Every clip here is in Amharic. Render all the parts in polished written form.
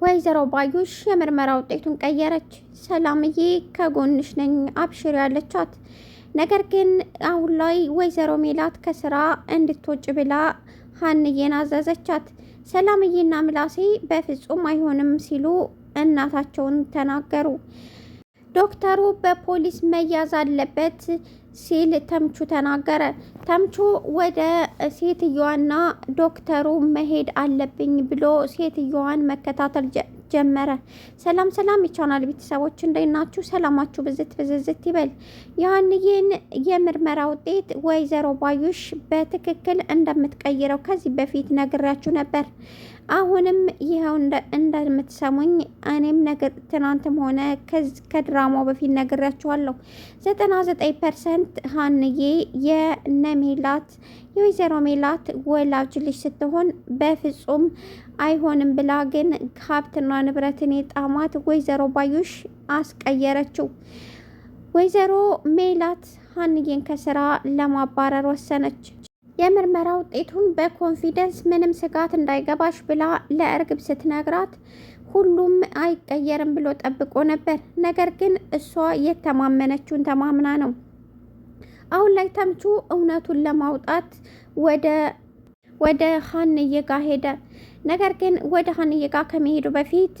ወይዘሮ ባዩሽ የምርመራ ውጤቱን ቀየረች። ሰላምዬ ከጎንሽ ነኝ አብሽር ያለቻት፣ ነገር ግን አሁን ላይ ወይዘሮ ሜላት ከስራ እንድትወጭ ብላ ሀንዬን አዘዘቻት። ሰላምዬና ምላሴ በፍጹም አይሆንም ሲሉ እናታቸውን ተናገሩ። ዶክተሩ በፖሊስ መያዝ አለበት ሲል ተምቹ ተናገረ። ተምቹ ወደ ሴትየዋና ዶክተሩ መሄድ አለብኝ ብሎ ሴትየዋን መከታተል ጀመረ። ሰላም ሰላም የቻናል ቤተሰቦች እንዴት ናችሁ? ሰላማችሁ ብዝት ብዝዝት ይበል። የሀንዬን የምርመራ ውጤት ወይዘሮ ባዩሽ በትክክል እንደምትቀይረው ከዚህ በፊት ነግሬያችሁ ነበር። አሁንም ይኸው እንደምትሰሙኝ እኔም ነገር ትናንትም ሆነ ከድራማው በፊት ነግሬያችኋለሁ። 99% ሀንዬ የነሜላት የወይዘሮ ሜላት ወላጅ ልጅ ስትሆን በፍጹም አይሆንም ብላ ግን ሀብትና ንብረትን የጣማት ወይዘሮ ባዩሽ አስቀየረችው። ወይዘሮ ሜላት ሀንዬን ከስራ ለማባረር ወሰነች። የምርመራ ውጤቱን በኮንፊደንስ ምንም ስጋት እንዳይገባሽ ብላ ለእርግብ ስትነግራት ሁሉም አይቀየርም ብሎ ጠብቆ ነበር። ነገር ግን እሷ የተማመነችውን ተማምና ነው። አሁን ላይ ተምቹ እውነቱን ለማውጣት ወደ ሀንዬ ጋር ሄደ። ነገር ግን ወደ ሀንዬ ጋር ከመሄዱ በፊት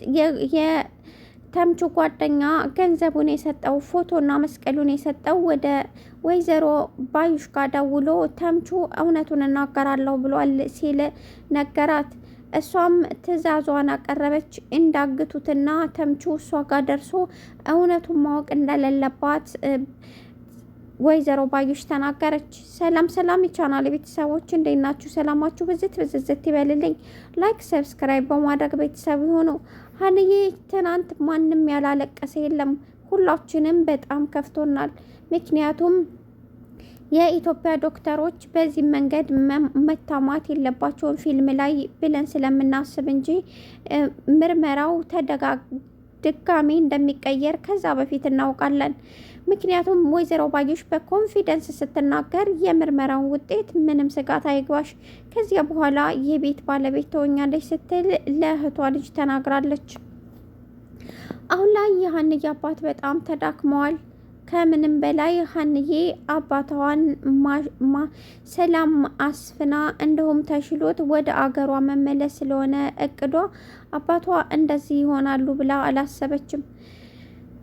ተምቹ ጓደኛ ገንዘቡን የሰጠው ፎቶና መስቀሉን የሰጠው ወደ ወይዘሮ ባዩሽ ጋር ደውሎ ተምቹ እውነቱን እናገራለሁ ብሏል ሲል ነገራት። እሷም ትዕዛዟን አቀረበች እንዳግቱትና ተምቹ እሷ ጋር ደርሶ እውነቱን ማወቅ እንደሌለባት ወይዘሮ ባዩሽ ተናገረች። ሰላም ሰላም የቻናል ቤተሰቦች እንዴት ናችሁ? ሰላማችሁ ብዝት ብዝዝት ይበልልኝ። ላይክ ሰብስክራይብ በማድረግ ቤተሰብ ሆኖ ሀንዬ ትናንት ማንም ያላለቀሰ የለም። ሁላችንም በጣም ከፍቶናል። ምክንያቱም የኢትዮጵያ ዶክተሮች በዚህ መንገድ መታማት የለባቸውን ፊልም ላይ ብለን ስለምናስብ እንጂ ምርመራው ድጋሚ እንደሚቀየር ከዛ በፊት እናውቃለን። ምክንያቱም ወይዘሮ ባዩሽ በኮንፊደንስ ስትናገር የምርመራውን ውጤት ምንም ስጋት አይግባሽ፣ ከዚያ በኋላ የቤት ባለቤት ትሆኛለች ስትል ለእህቷ ልጅ ተናግራለች። አሁን ላይ የሀንዬ አባት በጣም ተዳክመዋል። ከምንም በላይ ሀንዬ አባቷን ሰላም አስፍና እንደውም ተሽሎት ወደ አገሯ መመለስ ስለሆነ እቅዷ አባቷ እንደዚህ ይሆናሉ ብላ አላሰበችም።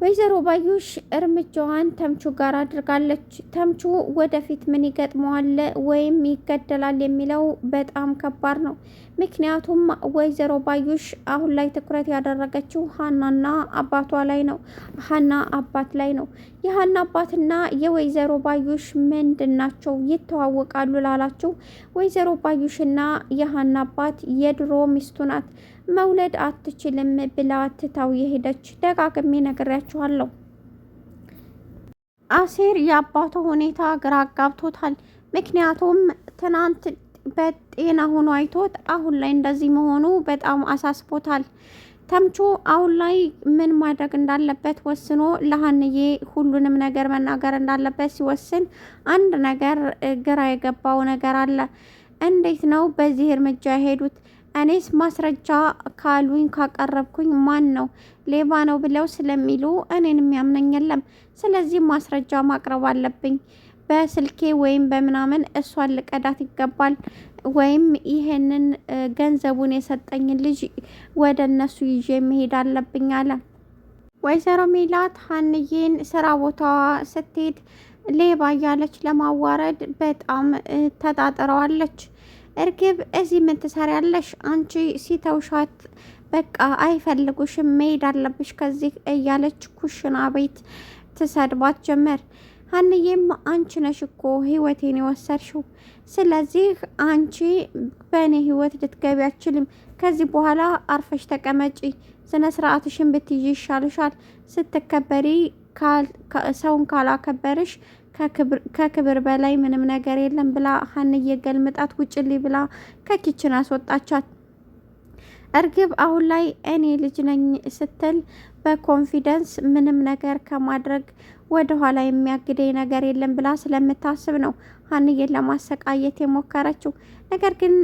ወይዘሮ ባዩሽ እርምጃዋን ተምቹ ጋር አድርጋለች። ተምቹ ወደፊት ምን ይገጥመዋል ወይም ይገደላል የሚለው በጣም ከባድ ነው። ምክንያቱም ወይዘሮ ባዩሽ አሁን ላይ ትኩረት ያደረገችው ሀናና አባቷ ላይ ነው። ሀና አባት ላይ ነው። የሀና አባትና የወይዘሮ ባዩሽ ምንድን ናቸው? ይተዋወቃሉ ላላችሁ ወይዘሮ ባዩሽና የሀና አባት የድሮ ሚስቱ ናት። መውለድ አትችልም ብላ ትታው የሄደች። ደጋግሜ ነግሬያችኋለሁ። አሴር የአባቱ ሁኔታ ግራ አጋብቶታል። ምክንያቱም ትናንት በጤና ሆኖ አይቶት አሁን ላይ እንደዚህ መሆኑ በጣም አሳስቦታል። ተምቹ አሁን ላይ ምን ማድረግ እንዳለበት ወስኖ ለሀንዬ ሁሉንም ነገር መናገር እንዳለበት ሲወስን አንድ ነገር ግራ የገባው ነገር አለ። እንዴት ነው በዚህ እርምጃ የሄዱት? እኔስ ማስረጃ ካሉኝ ካቀረብኩኝ ማን ነው ሌባ ነው ብለው ስለሚሉ እኔን የሚያምነኝ የለም። ስለዚህ ማስረጃ ማቅረብ አለብኝ። በስልኬ ወይም በምናምን እሷን ልቀዳት ይገባል፣ ወይም ይሄንን ገንዘቡን የሰጠኝን ልጅ ወደ እነሱ ይዤ መሄድ አለብኝ አለ። ወይዘሮ ሜላት ሀንዬን ስራ ቦታዋ ስትሄድ ሌባ እያለች ለማዋረድ በጣም ተጣጥረዋለች። እርግብ እዚህ ምን ትሰሪያለሽ? አንቺ ሲተውሻት በቃ አይፈልጉሽም፣ መሄድ አለብሽ ከዚህ እያለች ኩሽና ቤት ትሰድባት ጀመር። ሀንዬም አንቺ ነሽ እኮ ህይወቴን የወሰድሽው፣ ስለዚህ አንቺ በእኔ ህይወት ልትገቢ አትችልም። ከዚህ በኋላ አርፈሽ ተቀመጪ፣ ስነ ስርዓትሽን ብትይዥ ይሻልሻል። ስትከበሪ ሰውን ካላከበርሽ ከክብር በላይ ምንም ነገር የለም ብላ ሀንዬ ገልምጣት ውጭልኝ ብላ ከኪችን አስወጣቻት። እርግብ አሁን ላይ እኔ ልጅ ነኝ ስትል በኮንፊደንስ ምንም ነገር ከማድረግ ወደ ኋላ የሚያግደኝ ነገር የለም ብላ ስለምታስብ ነው ሀንዬን ለማሰቃየት የሞከረችው። ነገር ግን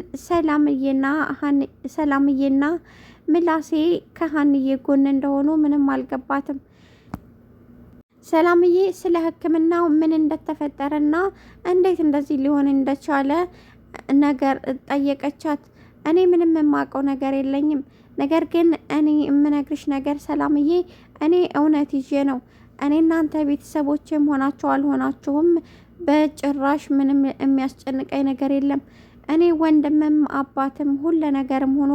ሰላምዬና ምላሴ ከሀንዬ ጎን እንደሆኑ ምንም አልገባትም። ሰላምዬ ስለ ሕክምናው ምን እንደተፈጠረና እንዴት እንደዚህ ሊሆን እንደቻለ ነገር ጠየቀቻት። እኔ ምንም የማውቀው ነገር የለኝም። ነገር ግን እኔ የምነግርሽ ነገር ሰላምዬ፣ እኔ እውነት ይዤ ነው። እኔ እናንተ ቤተሰቦችም ሆናችሁ አልሆናችሁም በጭራሽ ምንም የሚያስጨንቀኝ ነገር የለም። እኔ ወንድምም አባትም ሁለ ነገርም ሆኖ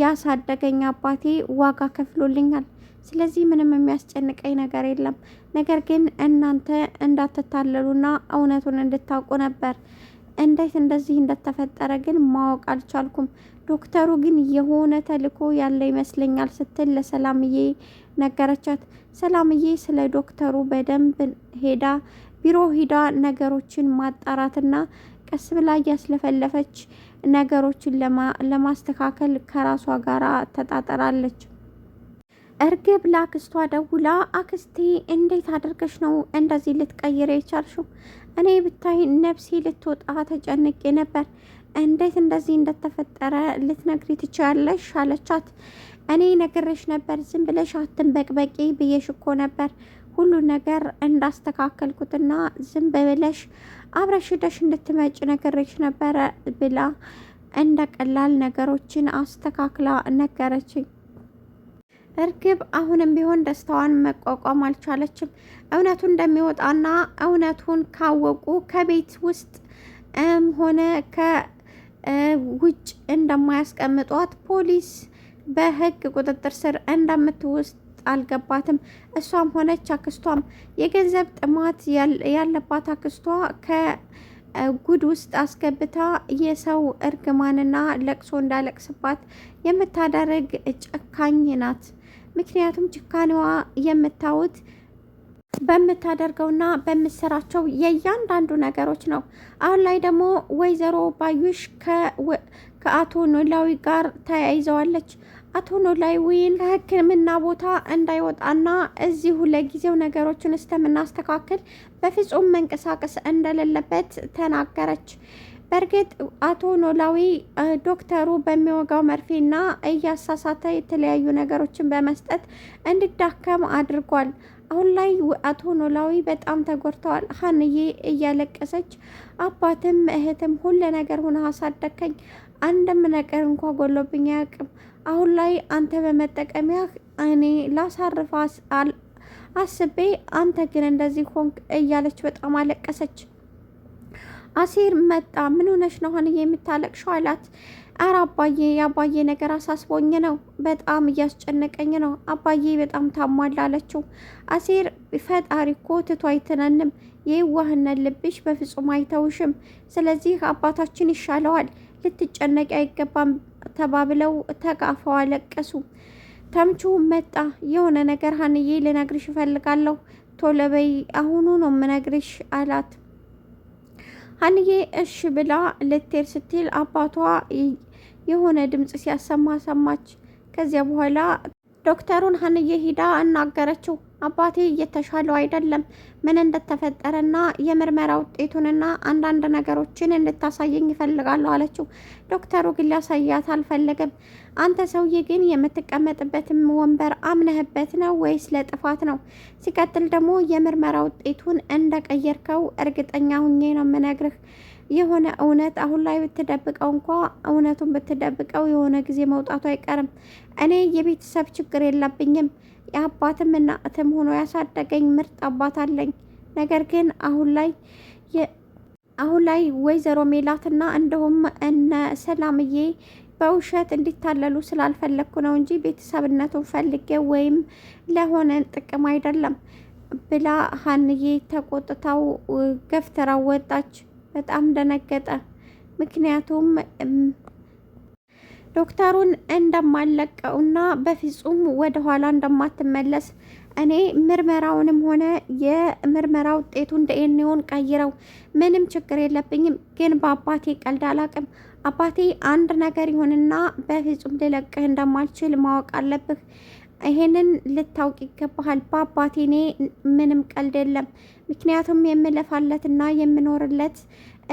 ያሳደገኝ አባቴ ዋጋ ከፍሎልኛል። ስለዚህ ምንም የሚያስጨንቀኝ ነገር የለም። ነገር ግን እናንተ እንዳትታለሉና እውነቱን እንድታውቁ ነበር። እንዴት እንደዚህ እንደተፈጠረ ግን ማወቅ አልቻልኩም። ዶክተሩ ግን የሆነ ተልዕኮ ያለ ይመስለኛል ስትል ለሰላምዬ ነገረቻት። ሰላምዬ ስለ ዶክተሩ በደንብ ቢሮ ሂዳ ነገሮችን ማጣራትና ቀስ ብላ እያስለፈለፈች ነገሮችን ለማስተካከል ከራሷ ጋር ተጣጠራለች። እርግብ ለአክስቷ ደውላ አክስቴ እንዴት አድርገሽ ነው እንደዚህ ልትቀይረ የቻልሽው? እኔ ብታይ ነፍሴ ልትወጣ ተጨንቄ ነበር። እንዴት እንደዚህ እንደተፈጠረ ልትነግሪ ትችያለሽ? አለቻት። እኔ ነግሬሽ ነበር፣ ዝም ብለሽ አትንበቅበቂ ብዬሽ እኮ ነበር። ሁሉ ነገር እንዳስተካከልኩትና ዝም ብለሽ አብረሽ ሄደሽ እንድትመጭ ነግሬሽ ነበረ ብላ እንደ ቀላል ነገሮችን አስተካክላ ነገረችኝ። እርግብ አሁንም ቢሆን ደስታዋን መቋቋም አልቻለችም። እውነቱ እንደሚወጣና እውነቱን ካወቁ ከቤት ውስጥ ሆነ ከውጭ እንደማያስቀምጧት ፖሊስ በሕግ ቁጥጥር ስር እንደምትወስድ አልገባትም። እሷም ሆነች አክስቷም የገንዘብ ጥማት ያለባት አክስቷ ከጉድ ውስጥ አስገብታ የሰው እርግማንና ለቅሶ እንዳለቅስባት የምታደርግ ጨካኝ ናት። ምክንያቱም ጭካኔዋ የምታዩት በምታደርገውና በምትሰራቸው የእያንዳንዱ ነገሮች ነው። አሁን ላይ ደግሞ ወይዘሮ ባዩሽ ከአቶ ኖላዊ ጋር ተያይዘዋለች። አቶ ኖላዊን ከሕክምና ቦታ እንዳይወጣና እዚሁ ለጊዜው ነገሮችን እስከምናስተካክል በፍጹም መንቀሳቀስ እንደሌለበት ተናገረች። በእርግጥ አቶ ኖላዊ ዶክተሩ በሚወጋው መርፌና እያሳሳተ የተለያዩ ነገሮችን በመስጠት እንዲዳከም አድርጓል። አሁን ላይ አቶ ኖላዊ በጣም ተጎድተዋል። ሀንዬ እያለቀሰች አባትም እህትም ሁሉ ነገር ሆነ አሳደከኝ፣ አንድም ነገር እንኳ ጎሎብኝ አያውቅም። አሁን ላይ አንተ በመጠቀሚያ እኔ ላሳርፍ አስቤ አንተ ግን እንደዚህ ሆንክ እያለች በጣም አለቀሰች። አሲር መጣ። ምን ሆነሽ ነው ሀንዬ የምታለቅሽው? አላት። ኧረ አባዬ የአባዬ ነገር አሳስቦኝ ነው፣ በጣም እያስጨነቀኝ ነው። አባዬ በጣም ታሟል አለችው። አሲር ፈጣሪ እኮ ትቶ አይተነንም፣ የዋህነት ልብሽ በፍጹም አይተውሽም። ስለዚህ አባታችን ይሻለዋል፣ ልትጨነቂ አይገባም ተባብለው ተቃፈው አለቀሱ። ተምቹ መጣ። የሆነ ነገር ሀንዬ ልነግርሽ እፈልጋለሁ፣ ቶሎ በይ፣ አሁኑ ነው የምነግርሽ አላት። ሀንዬ እሺ ብላ ልትሄድ ስትል አባቷ የሆነ ድምፅ ሲያሰማ ሰማች። ከዚያ በኋላ ዶክተሩን ሀንዬ ሂዳ አናገረችው። አባቴ እየተሻለው አይደለም፣ ምን እንደተፈጠረና የምርመራ ውጤቱንና አንዳንድ ነገሮችን እንድታሳየኝ ይፈልጋለሁ አለችው። ዶክተሩ ግን ሊያሳያት አልፈለገም። አንተ ሰውዬ ግን የምትቀመጥበትም ወንበር አምነህበት ነው ወይስ ለጥፋት ነው? ሲቀጥል ደግሞ የምርመራ ውጤቱን እንደቀየርከው እርግጠኛ ሁኜ ነው የምነግርህ። የሆነ እውነት አሁን ላይ ብትደብቀው እንኳ እውነቱን ብትደብቀው የሆነ ጊዜ መውጣቱ አይቀርም። እኔ የቤተሰብ ችግር የለብኝም። የአባትም እናትም ሆኖ ያሳደገኝ ምርጥ አባት አለኝ። ነገር ግን አሁን ላይ ወይዘሮ ሜላትና እንደውም እነ ሰላምዬ በውሸት እንዲታለሉ ስላልፈለግኩ ነው እንጂ ቤተሰብነቱን ፈልጌ ወይም ለሆነ ጥቅም አይደለም ብላ ሀንዬ ተቆጥታው ገፍትራው ወጣች። በጣም ደነገጠ። ምክንያቱም ዶክተሩን እንደማለቀውና በፍጹም ወደ ኋላ እንደማትመለስ እኔ ምርመራውንም ሆነ የምርመራ ውጤቱን ዲኤንኤውን ቀይረው ምንም ችግር የለብኝም፣ ግን በአባቴ ቀልድ አላቅም። አባቴ አንድ ነገር ይሁንና በፍጹም ልለቅህ እንደማልችል ማወቅ አለብህ። ይሄንን ልታውቅ ይገባሃል። በአባቴ እኔ ምንም ቀልድ የለም። ምክንያቱም የምለፋለትና የምኖርለት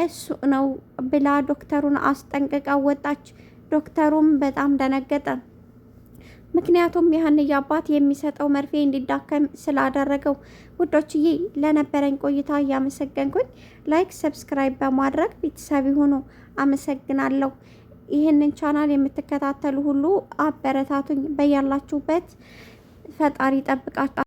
እሱ ነው ብላ ዶክተሩን አስጠንቅቃ ወጣች። ዶክተሩም በጣም ደነገጠ። ምክንያቱም ያህንዬ አባት የሚሰጠው መርፌ እንዲዳከም ስላደረገው። ውዶችዬ ለነበረኝ ቆይታ እያመሰገንኩኝ ላይክ፣ ሰብስክራይብ በማድረግ ቤተሰብ ይሁኑ። አመሰግናለሁ። ይህንን ቻናል የምትከታተሉ ሁሉ አበረታቱኝ። በያላችሁበት ፈጣሪ ጠብቃችሁ